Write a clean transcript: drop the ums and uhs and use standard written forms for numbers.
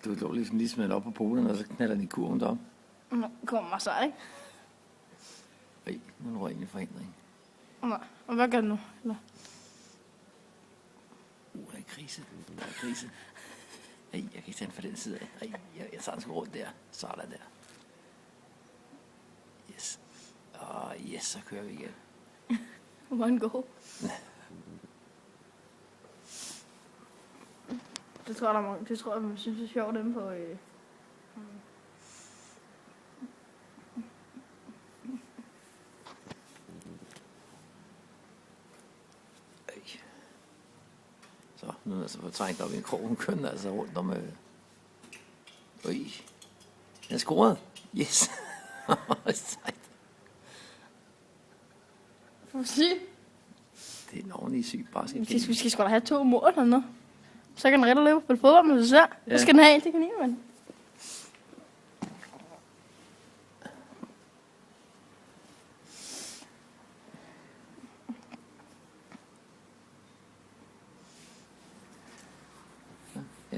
Du lå ligesom lige smidt op på polen, og så knalder den i kurven derop. Nå, kommer så, ikke? Ej, nu er der egentlig forhindring. Nå, og hvad gør du nu? Nå. Der er krise. Der er krise. Ej, jeg kan ikke tage den fra den side af. Ej, jeg tager den sgu rundt der. Sådan der. Yes. Yes, så kører vi igen. Hvor var den god? Det tror jeg, man synes er sjovt inde på... Så, nu er jeg så fortrængt op i en krog. Hun kønner altså rundt om... Den er scoret. Yes. Sejt. Får sige? Det er en ordentlig syg basket. Vi skal sgu da have 2 mål eller noget. Så kan den rette løbe på fodbold med sig selv. Så skal den have en til kaninen, mand.